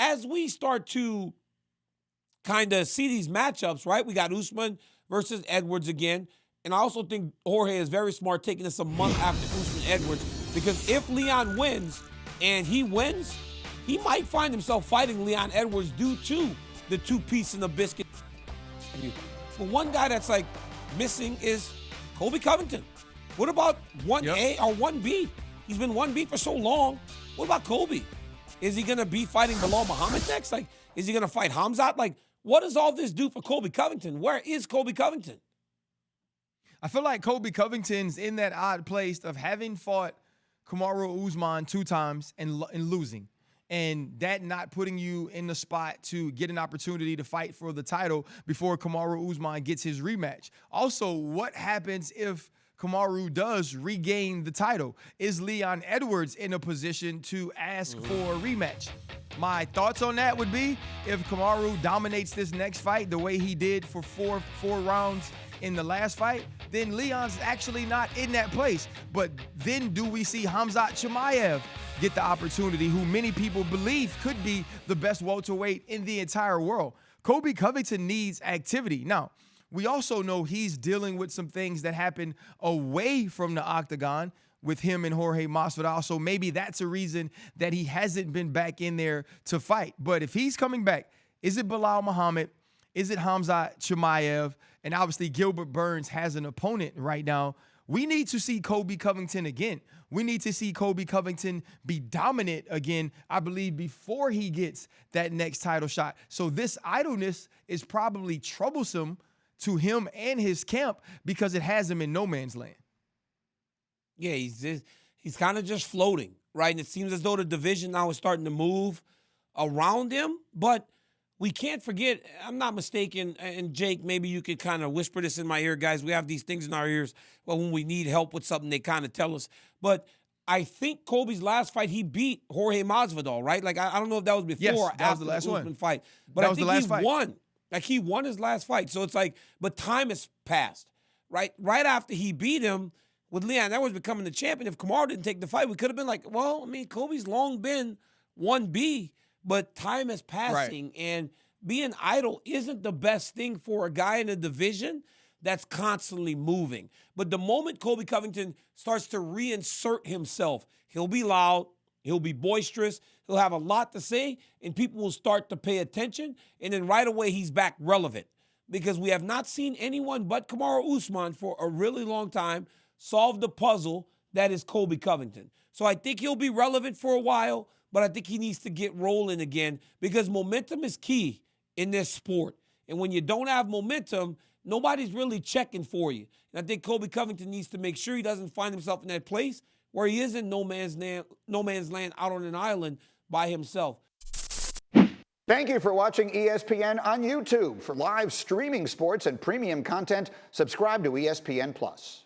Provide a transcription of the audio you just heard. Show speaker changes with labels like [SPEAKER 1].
[SPEAKER 1] as we start to kind of see these matchups, right? We got Usman versus Edwards again. And I also think Jorge is very smart taking this a month after Usman Edwards, because if Leon wins, and he wins, he might find himself fighting Leon Edwards due to the two-piece in the biscuit. But one guy that's like missing is Colby Covington. What about 1A or 1B? He's been 1B for so long. What about Colby? Is he going to be fighting Bilal Muhammad next? Like, is he going to fight Hamzat? Like, what does all this do for Colby Covington? Where is Colby Covington?
[SPEAKER 2] I feel like Colby Covington's in that odd place of having fought Kamaru Usman 2 times and losing. And that not putting you in the spot to get an opportunity to fight for the title before Kamaru Usman gets his rematch. Also, what happens if Kamaru does regain the title? Is Leon Edwards in a position to ask for a rematch? My thoughts on that would be, if Kamaru dominates this next fight the way he did for four rounds in the last fight, then Leon's actually not in that place. But then do we see Hamzat Chimaev get the opportunity, who many people believe could be the best welterweight in the entire world? Colby Covington needs activity. Now, we also know he's dealing with some things that happen away from the octagon with him and Jorge Masvidal, so maybe that's a reason that he hasn't been back in there to fight. But if he's coming back, is it Bilal Muhammad? Is it Hamzat Chimaev? And obviously Gilbert Burns has an opponent right now. We need to see Colby Covington again. We need to see Colby Covington be dominant again, I believe, before he gets that next title shot. So this idleness is probably troublesome to him and his camp, because it has him in no man's land.
[SPEAKER 1] Yeah, he's kind of just floating, right? And it seems as though the division now is starting to move around him. But we can't forget, I'm not mistaken, and Jake, maybe you could kind of whisper this in my ear, guys. We have these things in our ears, but when we need help with something, they kind of tell us. But I think Colby's last fight, he beat Jorge Masvidal, right? Like, I don't know if that was before or after the Usman fight. But I think he won. Like, he won his last fight. So it's like, but time has passed, right? Right after he beat him, with Leon Edwards becoming the champion, if Kamaru didn't take the fight, we could have been like, well, I mean, Colby's long been 1B, but time is passing, and being idle isn't the best thing for a guy in a division that's constantly moving. But the moment Colby Covington starts to reinsert himself, he'll be loud, he'll be boisterous, he'll have a lot to say, and people will start to pay attention, and then right away he's back relevant. Because we have not seen anyone but Kamaru Usman for a really long time solve the puzzle that is Colby Covington. So I think he'll be relevant for a while, but I think he needs to get rolling again, because momentum is key in this sport. And when you don't have momentum, nobody's really checking for you. And I think Colby Covington needs to make sure he doesn't find himself in that place where he is in no man's land out on an island by himself.
[SPEAKER 3] Thank you for watching ESPN on YouTube. For live streaming sports and premium content, subscribe to ESPN+.